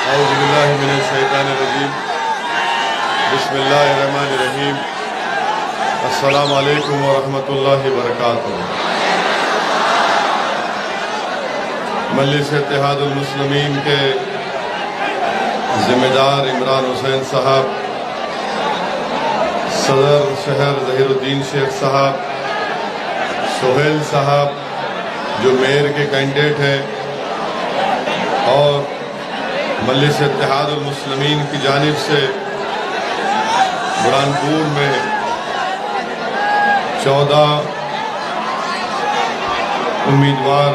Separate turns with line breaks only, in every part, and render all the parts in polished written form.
औज़ुबिल्लाहिमिनश्शैतानिर्रजीम। बिस्मिल्लाहिर्रहमानिर्रहीम। अस्सलामु अलैकुम वरहमतुल्लाहि वबरकातुहू। मजलिस इत्तेहादुल मुस्लिमीन के जिम्मेदार इमरान हुसैन साहब, सदर शहर ज़हीरुद्दीन शेख साहब, सोहेल साहब जो मेयर के कैंडिडेट हैं, और मजलिस इत्तेहादुल मुस्लिमीन की जानिब से बुरहानपुर में 14 उम्मीदवार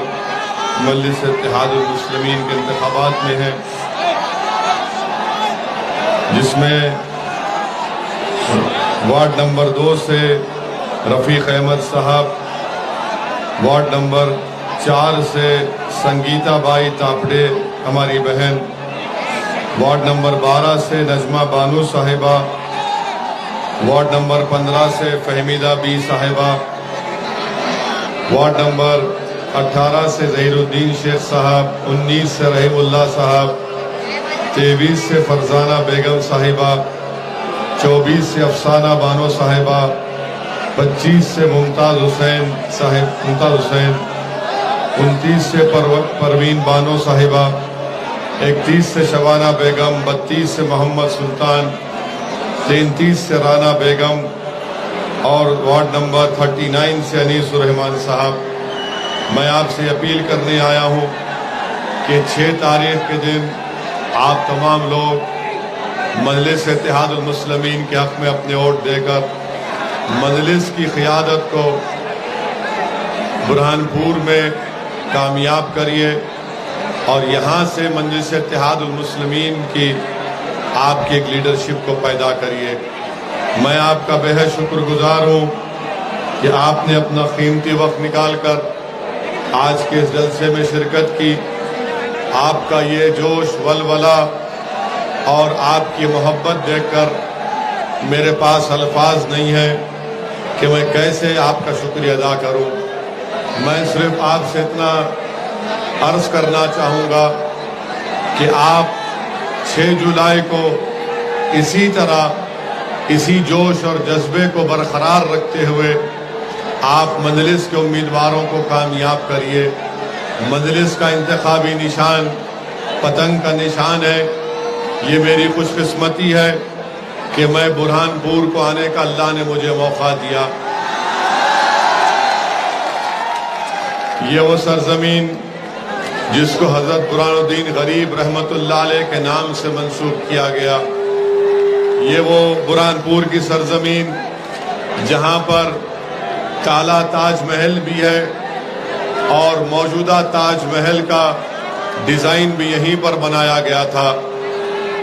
मजलिस इत्तेहादुल मुस्लिमीन के इंतखाबात में हैं, जिसमें वार्ड नंबर 2 से रफ़ीक अहमद साहब, वार्ड नंबर 4 से संगीता बाई तापड़े हमारी बहन, वार्ड नंबर 12 से नजमा बानू साहिबा, वार्ड नंबर 15 से फहमीदा बी साहिबा, वार्ड नंबर 18 से ज़हीरुद्दीन शेख साहब, 19 से रहीमुल्लाह साहब, 23 से फरजाना बेगम साहिबा, 24 से अफसाना बानो साहिबा, 25 से मुमताज़ हुसैन साहिब, 29 से परवीन बानो साहिबा, 31 से शबाना बेगम, 32 से मोहम्मद सुल्तान, 33 से राना बेगम, और वार्ड नंबर 39 से अनीसुर-रहमान साहब। मैं आपसे अपील करने आया हूं कि 6 तारीख के दिन आप तमाम लोग मजलिस इत्तेहादुल मुस्लिमीन के हक़ में अपने वोट देकर मजलिस की क़ियादत को बुरहानपुर में कामयाब करिए, और यहाँ से मजलिस इत्तेहादुल मुस्लिमीन की आपकी एक लीडरशिप को पैदा करिए। मैं आपका बेहद शुक्रगुजार हूँ कि आपने अपना कीमती वक्त निकालकर आज के इस जलसे में शिरकत की। आपका ये जोश, वलवला और आपकी मोहब्बत देखकर मेरे पास अल्फाज नहीं है कि मैं कैसे आपका शुक्रिया अदा करूं। मैं सिर्फ आपसे इतना अर्ज करना चाहूँगा कि आप 6 जुलाई को इसी तरह, इसी जोश और जज्बे को बरकरार रखते हुए आप मजलिस के उम्मीदवारों को कामयाब करिए। मजलिस का इंतखाबी निशान पतंग का निशान है। ये मेरी खुशकिस्मती है कि मैं बुरहानपुर को आने का अल्लाह ने मुझे मौका दिया। ये वो सरजमीन जिसको हजरत बुरहानुद्दीन गरीब रहमतुल्लाह अलैह के नाम से मंसूब किया गया, ये वो बुरहानपुर की सरजमीन जहां पर काला ताजमहल भी है और मौजूदा ताजमहल का डिज़ाइन भी यहीं पर बनाया गया था।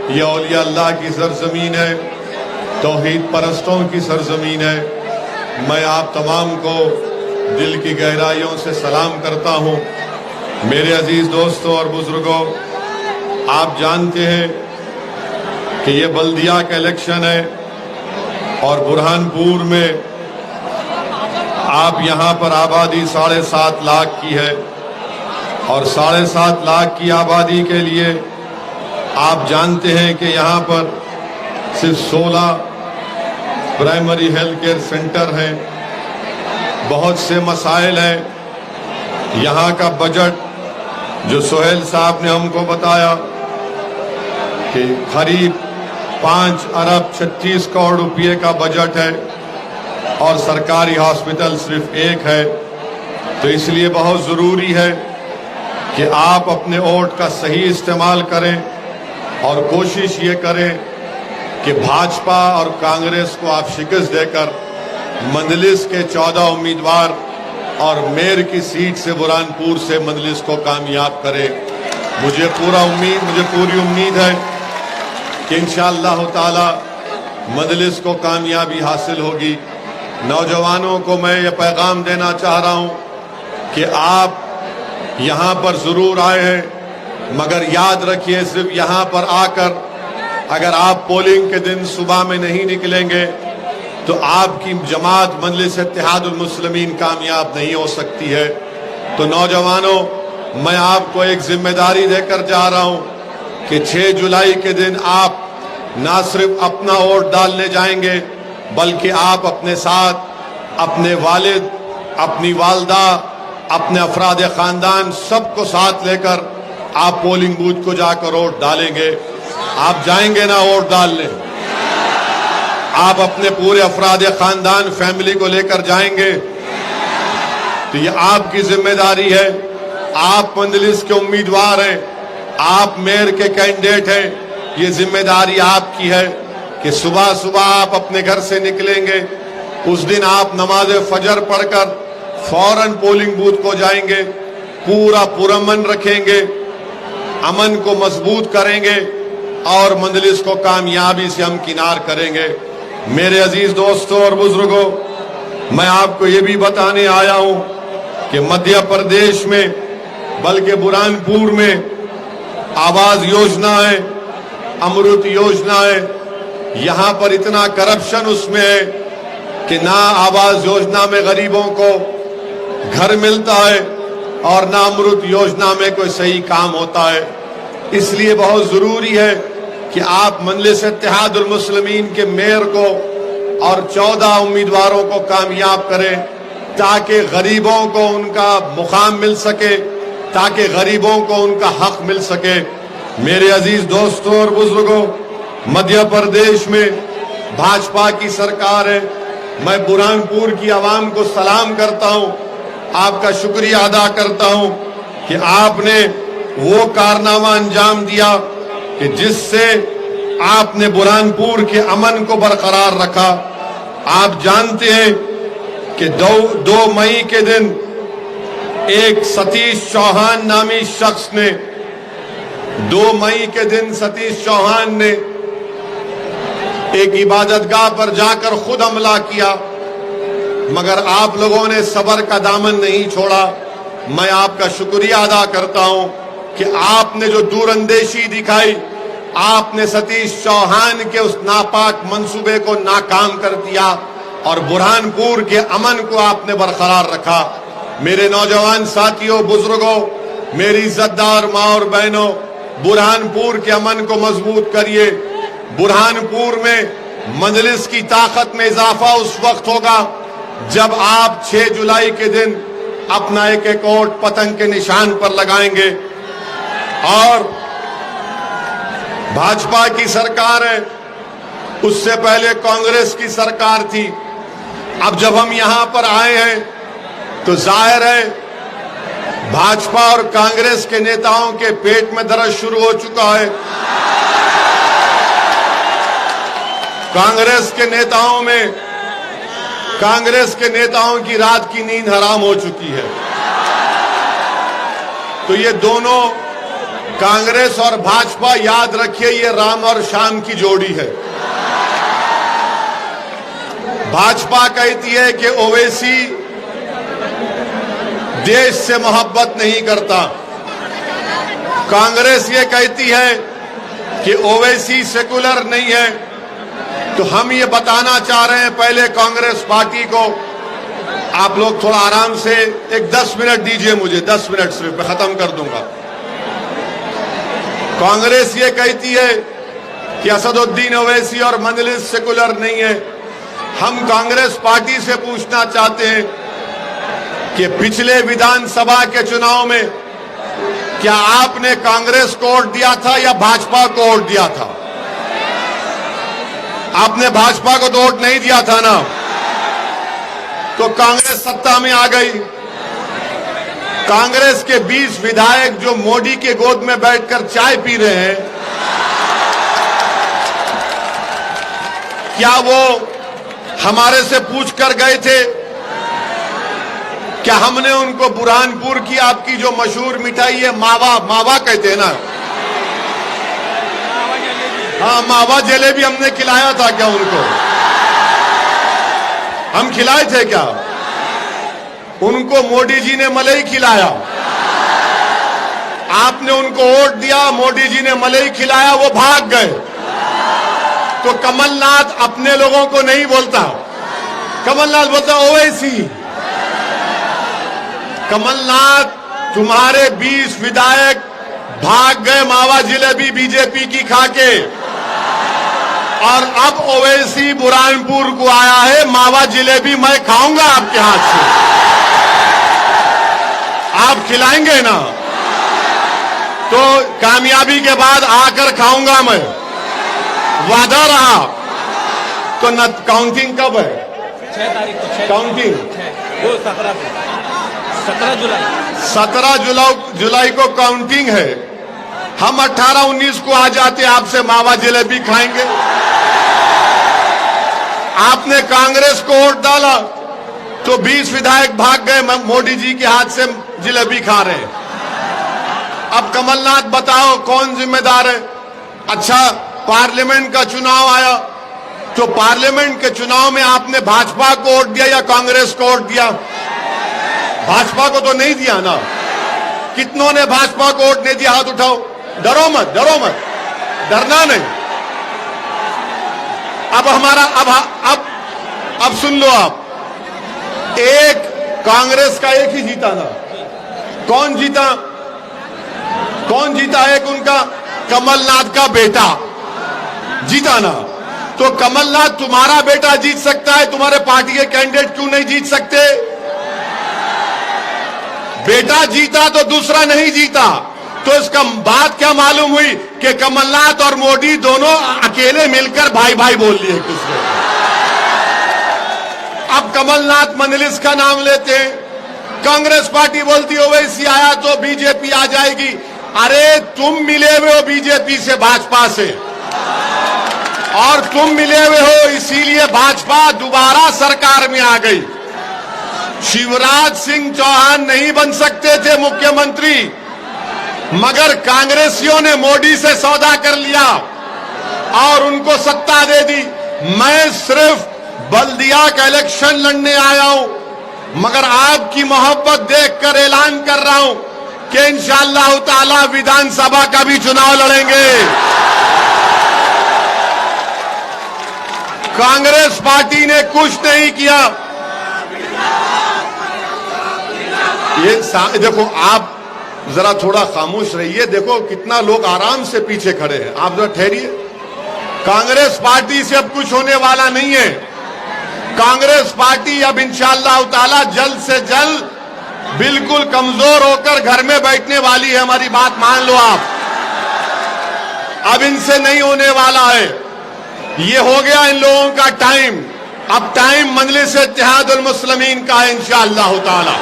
यह औलिया अल्लाह की सरजमीन है, तौहीद परस्तों की सरजमीन है। मैं आप तमाम को दिल की गहराइयों से सलाम करता हूँ। मेरे अजीज दोस्तों और बुजुर्गों, आप जानते हैं कि ये बल्दिया का इलेक्शन है और बुरहानपुर में आप यहाँ पर आबादी 7.5 लाख की है, और 7.5 लाख की आबादी के लिए आप जानते हैं कि यहाँ पर सिर्फ 16 प्राइमरी हेल्थ केयर सेंटर हैं। बहुत से मसाइल हैं। यहाँ का बजट जो सोहेल साहब ने हमको बताया कि करीब 5 अरब 36 करोड़ रुपये का बजट है, और सरकारी हॉस्पिटल सिर्फ एक है। तो इसलिए बहुत ज़रूरी है कि आप अपने वोट का सही इस्तेमाल करें और कोशिश ये करें कि भाजपा और कांग्रेस को आप शिकस्त देकर मजलिस के 14 उम्मीदवार और मेयर की सीट से बुरहानपुर से मजलिस को कामयाब करें। मुझे पूरी उम्मीद है कि इंशाअल्लाह ताला मजलिस को कामयाबी हासिल होगी। नौजवानों को मैं ये पैगाम देना चाह रहा हूँ कि आप यहाँ पर ज़रूर आए हैं, मगर याद रखिए सिर्फ यहाँ पर आकर अगर आप पोलिंग के दिन सुबह में नहीं निकलेंगे तो आपकी जमात मजलिस इत्तेहादुल मुस्लिमीन कामयाब नहीं हो सकती है। तो नौजवानों, मैं आपको एक जिम्मेदारी देकर जा रहा हूं कि 6 जुलाई के दिन आप ना सिर्फ अपना वोट डालने जाएंगे, बल्कि आप अपने साथ अपने वालिद, अपनी वालदा, अपने अफराद खानदान सबको साथ लेकर आप पोलिंग बूथ को जाकर वोट डालेंगे। आप जाएंगे ना वोट डालने? आप अपने पूरे अफराद खानदान, फैमिली को लेकर जाएंगे? तो ये आपकी जिम्मेदारी है। आप मंजलिस के उम्मीदवार हैं, आप मेयर के कैंडिडेट हैं। ये जिम्मेदारी आपकी है कि सुबह सुबह आप अपने घर से निकलेंगे। उस दिन आप नमाज फजर पढ़कर फौरन पोलिंग बूथ को जाएंगे, पूरा पुरअमन रखेंगे, अमन को मजबूत करेंगे और मंजलिस को कामयाबी से हम किनार करेंगे। मेरे अजीज दोस्तों और बुजुर्गों, मैं आपको ये भी बताने आया हूं कि मध्य प्रदेश में, बल्कि बुरहानपुर में आवास योजना है, अमृत योजना है। यहां पर इतना करप्शन उसमें है कि ना आवास योजना में गरीबों को घर मिलता है और ना अमृत योजना में कोई सही काम होता है। इसलिए बहुत जरूरी है कि आप मजलिस इत्तेहादुल मुस्लिमीन के मेयर को और 14 उम्मीदवारों को कामयाब करें, ताकि गरीबों को उनका मुकाम मिल सके, ताकि गरीबों को उनका हक मिल सके। मेरे अजीज दोस्तों और बुजुर्गों, मध्य प्रदेश में भाजपा की सरकार है। मैं बुरहानपुर की आवाम को सलाम करता हूं, आपका शुक्रिया अदा करता हूं कि आपने वो कारनामा अंजाम दिया कि जिससे आपने बुरहानपुर के अमन को बरकरार रखा। आप जानते हैं कि 2 मई के दिन एक सतीश चौहान नामी शख्स ने 2 मई के दिन सतीश चौहान ने एक इबादतगाह पर जाकर खुद हमला किया, मगर आप लोगों ने सब्र का दामन नहीं छोड़ा। मैं आपका शुक्रिया अदा करता हूं कि आपने जो दूरंदेशी दिखाई, आपने सतीश चौहान के उस नापाक मंसूबे को नाकाम कर दिया और बुरहानपुर के अमन को आपने बरकरार रखा। मेरे नौजवान साथियों, बुजुर्गों, मेरी इज्जतदार माँ और बहनों, बुरहानपुर के अमन को मजबूत करिए। बुरहानपुर में मजलिस की ताकत में इजाफा उस वक्त होगा जब आप 6 जुलाई के दिन अपना एक वोट पतंग के निशान पर लगाएंगे। और भाजपा की सरकार है, उससे पहले कांग्रेस की सरकार थी। अब जब हम यहां पर आए हैं तो जाहिर है भाजपा और कांग्रेस के नेताओं के पेट में दर्द शुरू हो चुका है। कांग्रेस के नेताओं की रात की नींद हराम हो चुकी है। तो ये दोनों, कांग्रेस और भाजपा, याद रखिए, ये राम और श्याम की जोड़ी है। भाजपा कहती है कि ओवैसी देश से मोहब्बत नहीं करता, कांग्रेस ये कहती है कि ओवैसी सेकुलर नहीं है। तो हम ये बताना चाह रहे हैं पहले कांग्रेस पार्टी को, आप लोग थोड़ा आराम से, एक 10 मिनट दीजिए मुझे, 10 मिनट सिर्फ, मैं खत्म कर दूंगा। कांग्रेस ये कहती है कि असदुद्दीन ओवैसी और मजलिस सेकुलर नहीं है। हम कांग्रेस पार्टी से पूछना चाहते हैं कि पिछले विधानसभा के चुनाव में क्या आपने कांग्रेस को वोट दिया था या भाजपा को वोट दिया था? आपने भाजपा को तो वोट नहीं दिया था ना, तो कांग्रेस सत्ता में आ गई। कांग्रेस के 20 विधायक जो मोदी के गोद में बैठकर चाय पी रहे हैं, क्या वो हमारे से पूछ कर गए थे? क्या हमने उनको बुरहानपुर की आपकी जो मशहूर मिठाई है मावा, मावा कहते हैं ना, हाँ, मावा जलेबी हमने खिलाया था क्या उनको? हम खिलाए थे क्या? उनको मोदी जी ने मलई खिलाया। आपने उनको वोट दिया, मोदी जी ने मलई खिलाया, वो भाग गए। तो कमलनाथ अपने लोगों को नहीं बोलता, कमलनाथ बोलता ओवैसी। कमलनाथ तुम्हारे 20 विधायक भाग गए मावा जलेबी बीजेपी की खाके, और अब ओवैसी बुरहानपुर को आया है, मावा जलेबी मैं खाऊंगा आपके हाथ से, आप खिलाएंगे ना? तो कामयाबी के बाद आकर खाऊंगा मैं, वादा रहा। तो न काउंटिंग कब है?
6 तारीख को
काउंटिंग
17
जुलाई को काउंटिंग है। हम 18-19 को आ जाते, आपसे मावा जलेबी खाएंगे। आपने कांग्रेस को वोट डाला तो 20 विधायक भाग गए, मोदी जी के हाथ से जलेबी खा रहे हैं। अब कमलनाथ बताओ कौन जिम्मेदार है? अच्छा, पार्लियामेंट का चुनाव आया तो पार्लियामेंट के चुनाव में आपने भाजपा को वोट दिया या कांग्रेस को वोट दिया? भाजपा को तो नहीं दिया ना। कितनों ने भाजपा को वोट नहीं दिया? हाथ उठाओ। डरो मत, डरो मत, डरना नहीं। अब हमारा अब सुन लो आप, एक कांग्रेस का एक ही जीता ना। कौन जीता? कौन जीता? एक उनका कमलनाथ का बेटा जीता ना। तो कमलनाथ तुम्हारा बेटा जीत सकता है, तुम्हारे पार्टी के कैंडिडेट क्यों नहीं जीत सकते? बेटा जीता तो दूसरा नहीं जीता। तो इसका बात क्या मालूम हुई कि कमलनाथ और मोदी दोनों अकेले मिलकर भाई भाई बोल लिए एक दूसरे को। अब कमलनाथ मंजलिस का नाम लेते हैं, कांग्रेस पार्टी बोलती हो वैसी आया तो बीजेपी आ जाएगी। अरे तुम मिले हुए हो बीजेपी से, भाजपा से, और तुम मिले हुए हो इसीलिए भाजपा दोबारा सरकार में आ गई। शिवराज सिंह चौहान नहीं बन सकते थे मुख्यमंत्री, मगर कांग्रेसियों ने मोदी से सौदा कर लिया और उनको सत्ता दे दी। मैं सिर्फ बल्दिया का इलेक्शन लड़ने आया हूं, मगर आपकी मोहब्बत देखकर ऐलान कर रहा हूं कि इंशाअल्लाह ताला विधानसभा का भी चुनाव लड़ेंगे। कांग्रेस पार्टी ने कुछ नहीं किया। ये देखो, आप जरा थोड़ा खामोश रहिए। देखो कितना लोग आराम से पीछे खड़े हैं, आप जरा ठहरिए। कांग्रेस पार्टी से अब कुछ होने वाला नहीं है। कांग्रेस पार्टी अब इंशाअल्लाह ताला जल्द से जल्द बिल्कुल कमजोर होकर घर में बैठने वाली है। हमारी बात मान लो आप, अब इनसे नहीं होने वाला है। ये हो गया इन लोगों का टाइम। अब टाइम मजलिस इत्तेहादुल मुस्लिमीन का है इंशाअल्लाह ताला।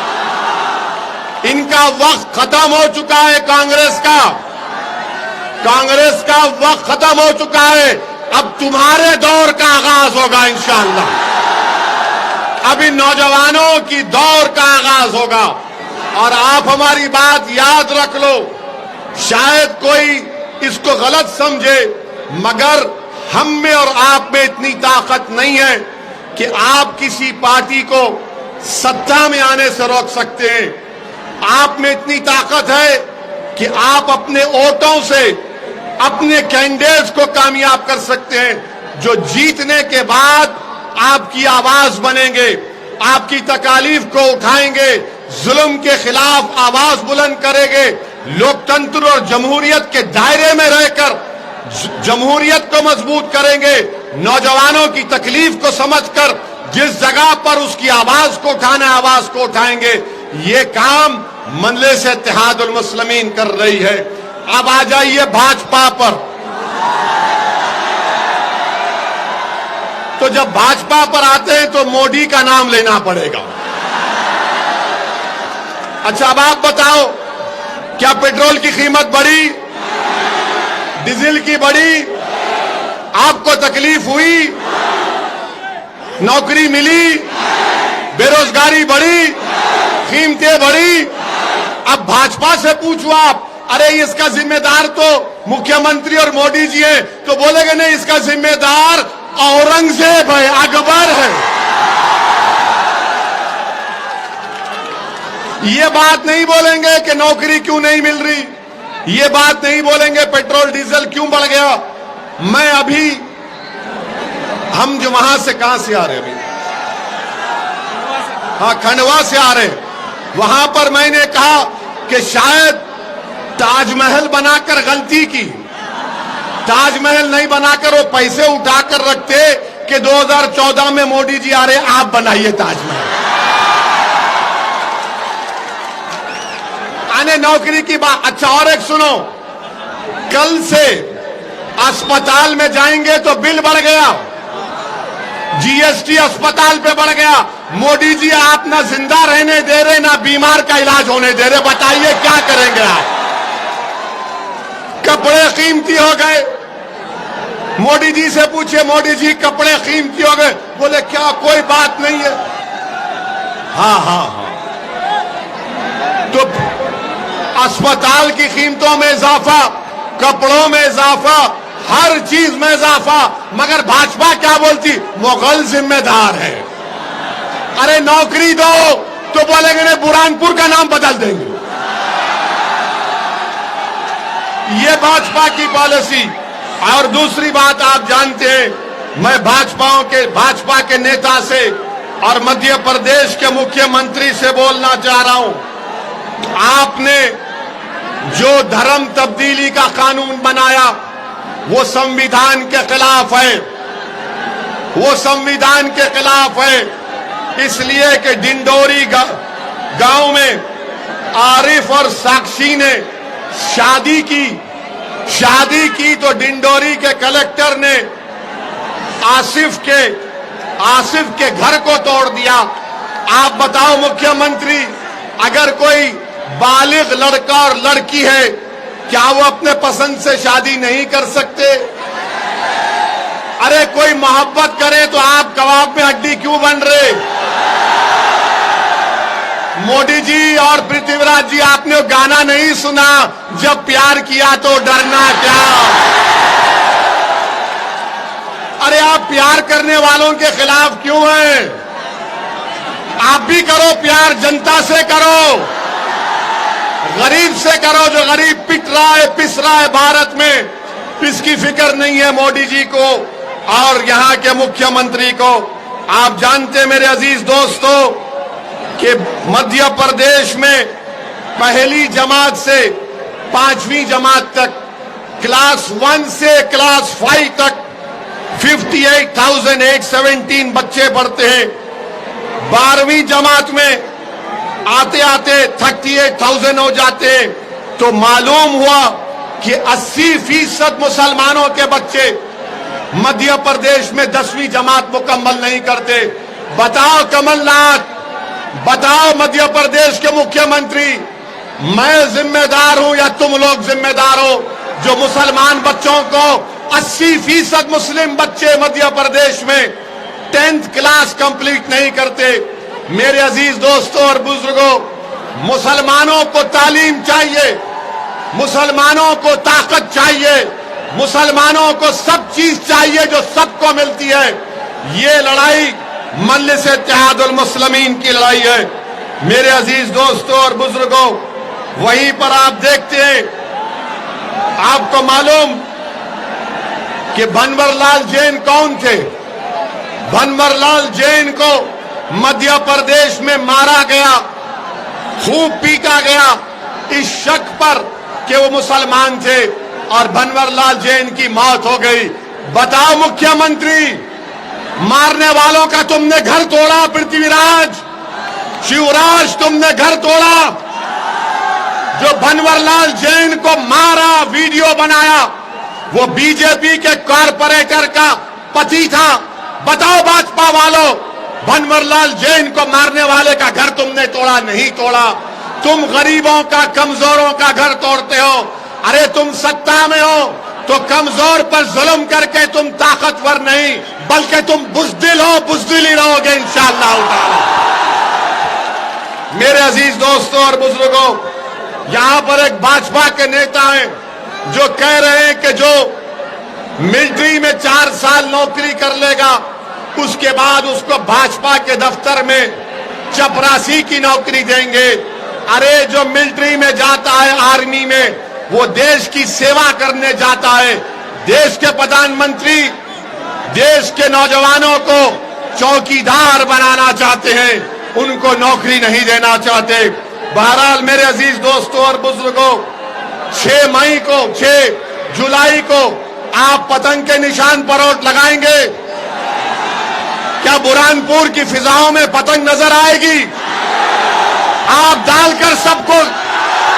इनका वक्त खत्म हो चुका है। कांग्रेस का वक्त खत्म हो चुका है। अब तुम्हारे दौर का आगाज होगा इंशाअल्लाह। अब इन नौजवानों की दौर का आगाज होगा। और आप हमारी बात याद रख लो, शायद कोई इसको गलत समझे, मगर हम में और आप में इतनी ताकत नहीं है कि आप किसी पार्टी को सत्ता में आने से रोक सकते हैं। आप में इतनी ताकत है कि आप अपने वोटों से अपने कैंडिडेट्स को कामयाब कर सकते हैं, जो जीतने के बाद आपकी आवाज बनेंगे, आपकी तकालीफ को उठाएंगे, जुल्म के खिलाफ आवाज बुलंद करेंगे, लोकतंत्र और जमहूरियत के दायरे में रहकर जमहूरियत को मजबूत करेंगे, नौजवानों की तकलीफ को समझकर जिस जगह पर उसकी आवाज को उठाना है आवाज को उठाएंगे। ये काम मजलिस इत्तेहादुल मुस्लिमीन कर रही है। अब आ जाइए भाजपा पर। तो जब भाजपा पर आते हैं तो मोदी का नाम लेना पड़ेगा। अच्छा, अब आप बताओ, क्या पेट्रोल की कीमत बढ़ी? डीजल की बढ़ी? आपको तकलीफ हुई? नौकरी मिली? बेरोजगारी बढ़ी? कीमतें बढ़ी? अब भाजपा से पूछो आप, अरे इसका जिम्मेदार तो मुख्यमंत्री और मोदी जी हैं, तो बोलेंगे नहीं, इसका जिम्मेदार औरंगजेब है, अकबर है। ये बात नहीं बोलेंगे कि नौकरी क्यों नहीं मिल रही, ये बात नहीं बोलेंगे पेट्रोल डीजल क्यों बढ़ गया। मैं अभी, हम जो वहां से कहां से आ रहे हैं अभी, हाँ खंडवा से आ रहे हैं, वहां पर मैंने कहा कि शायद ताजमहल बनाकर गलती की। ताजमहल नहीं बनाकर वो पैसे उठाकर रखते कि 2014 में मोदी जी आ रहे, आप बनाइए ताजमहल। आने नौकरी की बात। अच्छा, और एक सुनो, कल से अस्पताल में जाएंगे तो बिल बढ़ गया, जीएसटी अस्पताल पे बढ़ गया। मोदी जी आप ना जिंदा रहने दे रहे, ना बीमार का इलाज होने दे रहे। बताइए क्या करेंगे आप? कपड़े कीमती हो गए। मोदी जी से पूछिए, मोदी जी कपड़े कीमती हो गए, बोले क्या कोई बात नहीं है। हाँ हाँ हाँ, तो अस्पताल की कीमतों में इजाफा, कपड़ों में इजाफा, हर चीज में इजाफा। मगर भाजपा क्या बोलती? मुगल जिम्मेदार है। अरे नौकरी दो तो बोलेंगे नहीं, बुरहानपुर का नाम बदल देंगे। ये भाजपा की पॉलिसी। और दूसरी बात आप जानते हैं, मैं भाजपा के नेता से और मध्य प्रदेश के मुख्यमंत्री से बोलना चाह रहा हूं, आपने जो धर्म तब्दीली का कानून बनाया वो संविधान के खिलाफ है। वो संविधान के खिलाफ है, इसलिए कि डिंडोरी गांव में आरिफ और साक्षी ने शादी की तो डिंडोरी के कलेक्टर ने आसिफ के घर को तोड़ दिया। आप बताओ मुख्यमंत्री, अगर कोई बालिग लड़का और लड़की है, क्या वो अपने पसंद से शादी नहीं कर सकते? अरे कोई मोहब्बत करे तो आप कबाब में हड्डी क्यों बन रहे? मोदी जी और पृथ्वीराज जी, आपने गाना नहीं सुना, जब प्यार किया तो डरना क्या? अरे आप प्यार करने वालों के खिलाफ क्यों हैं? आप भी करो प्यार, जनता से करो, गरीब से करो, जो गरीब पिट रहा है, पिस रहा है भारत में। इसकी फिक्र नहीं है मोदी जी को और यहां के मुख्यमंत्री को। आप जानते मेरे अजीज दोस्तों कि मध्य प्रदेश में पहली जमात से 5वीं जमात तक, क्लास 1 से क्लास 5 तक 58,817 बच्चे पढ़ते हैं। 12वीं जमात में आते आते 38,000 हो जाते हैं। तो मालूम हुआ कि 80% मुसलमानों के बच्चे मध्य प्रदेश में 10वीं जमात मुकम्मल नहीं करते। बताओ कमलनाथ, बताओ मध्य प्रदेश के मुख्यमंत्री, मैं जिम्मेदार हूं या तुम लोग जिम्मेदार हो जो मुसलमान बच्चों को 80% मुस्लिम बच्चे मध्य प्रदेश में 10th क्लास कंप्लीट नहीं करते। मेरे अजीज दोस्तों और बुजुर्गों, मुसलमानों को तालीम चाहिए, मुसलमानों को ताकत चाहिए, मुसलमानों को सब चीज चाहिए जो सबको मिलती है। ये लड़ाई मजलिस इत्तेहादुल मुस्लिमीन की लड़ाई है। मेरे अजीज दोस्तों और बुजुर्गों, वहीं पर आप देखते हैं, आपको मालूम कि भंवरलाल जैन कौन थे? भंवरलाल जैन को मध्य प्रदेश में मारा गया, खूब पीटा गया इस शक पर कि वो मुसलमान थे और भंवरलाल जैन की मौत हो गई। बताओ मुख्यमंत्री, मारने वालों का तुमने घर तोड़ा, पृथ्वीराज, शिवराज तुमने घर तोड़ा। जो भंवरलाल जैन को मारा, वीडियो बनाया, वो बीजेपी के कॉरपोरेटर का पति था। बताओ भाजपा वालों, भंवरलाल जैन को मारने वाले का घर तुमने तोड़ा? नहीं तोड़ा। तुम गरीबों का, कमजोरों का घर तोड़ते हो। अरे तुम सत्ता में हो तो कमजोर पर जुल्म करके तुम ताकतवर नहीं, बल्कि तुम बुज़दिल हो, बुज़दिल ही रहोगे इंशाअल्लाह ताला। मेरे अजीज दोस्तों और बुजुर्गों, यहां पर एक भाजपा के नेता हैं जो कह रहे हैं कि जो मिलिट्री में 4 साल नौकरी कर लेगा, उसके बाद उसको भाजपा के दफ्तर में चपरासी की नौकरी देंगे। अरे जो मिलिट्री में जाता है, आर्मी में, वो देश की सेवा करने जाता है। देश के प्रधानमंत्री देश के नौजवानों को चौकीदार बनाना चाहते हैं, उनको नौकरी नहीं देना चाहते। बहरहाल मेरे अजीज दोस्तों और बुजुर्गों, 6 मई को, 6 जुलाई को आप पतंग के निशान पर वोट लगाएंगे? क्या बुरहानपुर की फिजाओं में पतंग नजर आएगी? आप डालकर सबको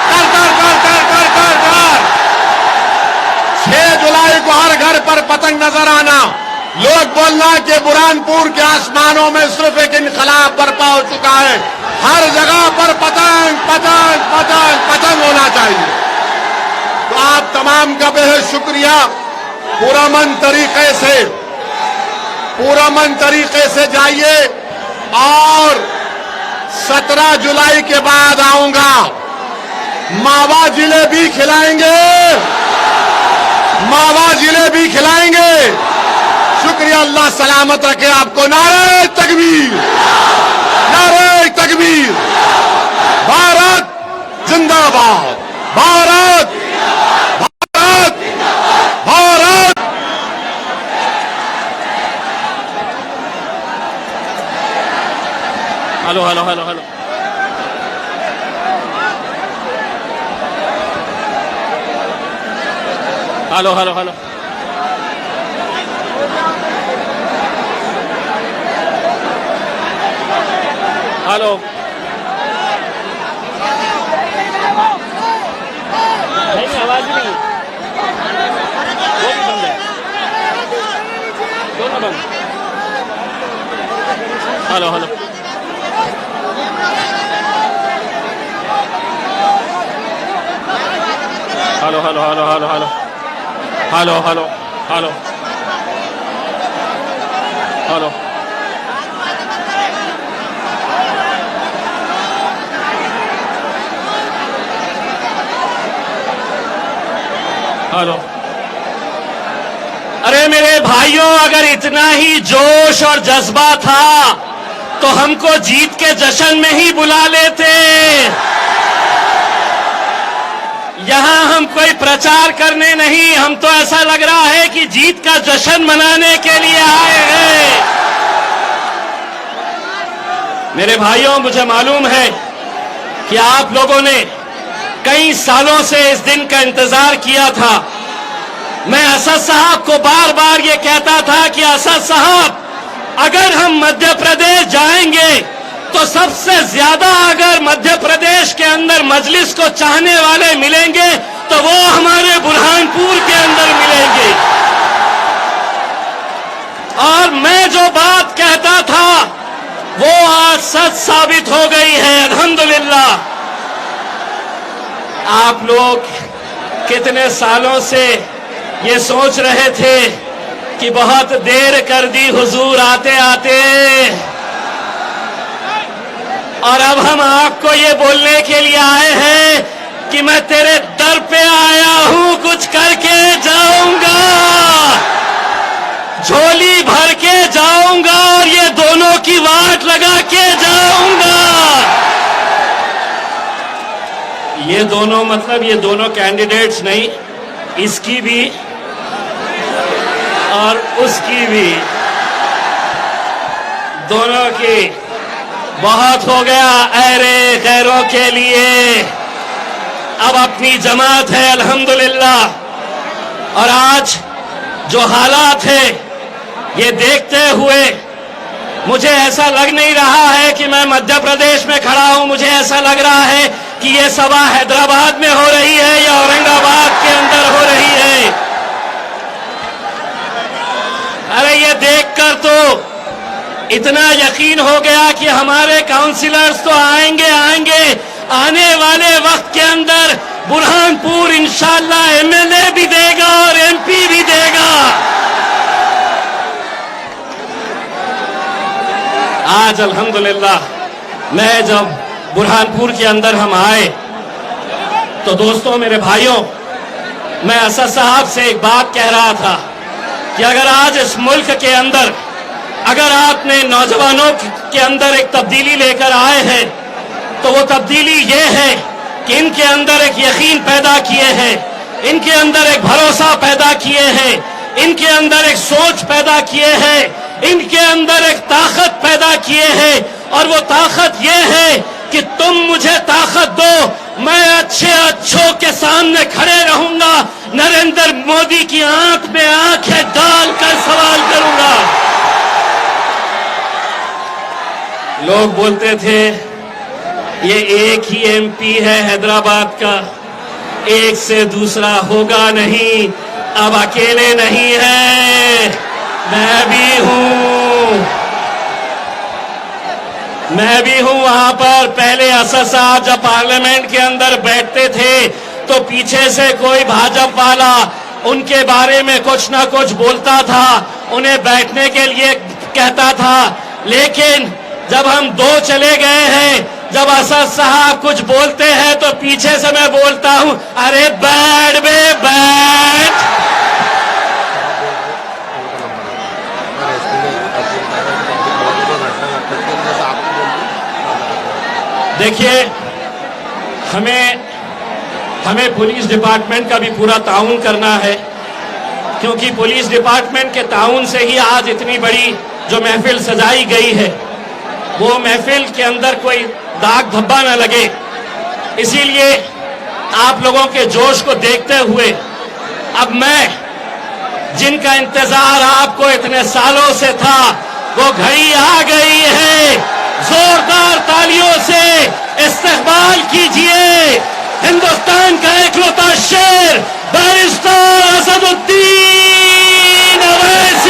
कर कर कर कर कर कर कर 6 जुलाई को हर घर पर पतंग नजर आना। लोग बोलना कि बुरहानपुर के आसमानों में सिर्फ एक इनकलाब बर्पा हो चुका है, हर जगह पर पतंग पतंग पतंग पतंग होना चाहिए। तो आप तमाम का बेहद शुक्रिया। पुरअमन तरीके से जाइए और 17 जुलाई के बाद आऊंगा, मावा जिलेबी खिलाएंगे, मावा जिलेबी खिलाएंगे। शुक्रिया, अल्लाह सलामत रखे आपको। नारे तकबीर, नारे तकबीर। भारत जिंदाबाद, Bharat Bharat Bharat.
Hello hello hello hello hello hello hello hello नहीं, आवाज नहीं, वो भी बंद है, दोनों बंद। Hello hello hello hello hello hello hello hello hello hello hello hello. अरे मेरे भाइयों, अगर इतना ही जोश और जज्बा था तो हमको जीत के जश्न में ही बुला लेते। यहां हम कोई प्रचार करने नहीं, हम तो ऐसा लग रहा है कि जीत का जश्न मनाने के लिए आए हैं। मेरे भाइयों, मुझे मालूम है कि आप लोगों ने कई सालों से इस दिन का इंतजार किया था। मैं असद साहब को बार बार ये कहता था कि असद साहब, अगर हम मध्य प्रदेश जाएंगे तो सबसे ज्यादा अगर मध्य प्रदेश के अंदर मजलिस को चाहने वाले मिलेंगे तो वो हमारे बुरहानपुर के अंदर मिलेंगे। और मैं जो बात कहता था वो आज सच साबित हो गई है, अल्हम्दुलिल्लाह। आप लोग कितने सालों से ये सोच रहे थे कि बहुत देर कर दी हुजूर आते आते, और अब हम आपको ये बोलने के लिए आए हैं कि मैं तेरे दर पे आया हूं, कुछ करके जाऊंगा, झोली भर के जाऊंगा और ये दोनों की वाट लगा के जाऊंगा। ये दोनों मतलब ये दोनों कैंडिडेट्स नहीं, इसकी भी और उसकी भी, दोनों की। बहुत हो गया ऐरे गैरों के लिए, अब अपनी जमात है अल्हम्दुलिल्लाह। और आज जो हालात है ये देखते हुए मुझे ऐसा लग नहीं रहा है कि मैं मध्य प्रदेश में खड़ा हूं, मुझे ऐसा लग रहा है कि ये सभा हैदराबाद में हो रही है या औरंगाबाद के अंदर हो रही है। अरे ये देखकर तो इतना यकीन हो गया कि हमारे काउंसिलर्स तो आएंगे आएंगे, आने वाले वक्त के अंदर बुरहानपुर इंशाअल्लाह एमएलए भी देगा और एमपी भी देगा। आज अल्हम्दुलिल्लाह मैं जब बुरहानपुर के अंदर हम आए तो दोस्तों, मेरे भाइयों, मैं असद साहब से एक बात कह रहा था कि अगर आज इस मुल्क के अंदर अगर आपने नौजवानों के अंदर एक तब्दीली लेकर आए हैं तो वो तब्दीली ये है कि इनके अंदर एक यकीन पैदा किए हैं, इनके अंदर एक भरोसा पैदा किए हैं, इनके अंदर एक सोच पैदा किए हैं, इनके अंदर एक ताकत पैदा किए हैं। और वो ताकत ये है कि तुम मुझे ताकत दो मैं अच्छे अच्छों के सामने खड़े रहूंगा, नरेंद्र मोदी की आंख में आंखें डालकर सवाल करूंगा। लोग बोलते थे ये एक ही एमपी है हैदराबाद का, एक से दूसरा होगा नहीं, अब अकेले नहीं है, मैं भी हूं वहां पर। पहले असद साहब जब पार्लियामेंट के अंदर बैठते थे तो पीछे से कोई भाजपा वाला उनके बारे में कुछ ना कुछ बोलता था, उन्हें बैठने के लिए कहता था। लेकिन जब हम दो चले गए हैं, जब असद साहब कुछ बोलते हैं तो पीछे से मैं बोलता हूं, अरे बैठ बे बैठ। देखिए, हमें पुलिस डिपार्टमेंट का भी पूरा ताउन करना है, क्योंकि पुलिस डिपार्टमेंट के ताउन से ही आज इतनी बड़ी जो महफिल सजाई गई है, वो महफिल के अंदर कोई दाग धब्बा न लगे। इसीलिए आप लोगों के जोश को देखते हुए अब मैं, जिनका इंतजार आपको इतने सालों से था, वो घड़ी आ गई है। जोरदार तालियों से इस्तकबाल कीजिए हिंदुस्तान का इकलौता शेर बैरिस्टर असदुद्दीन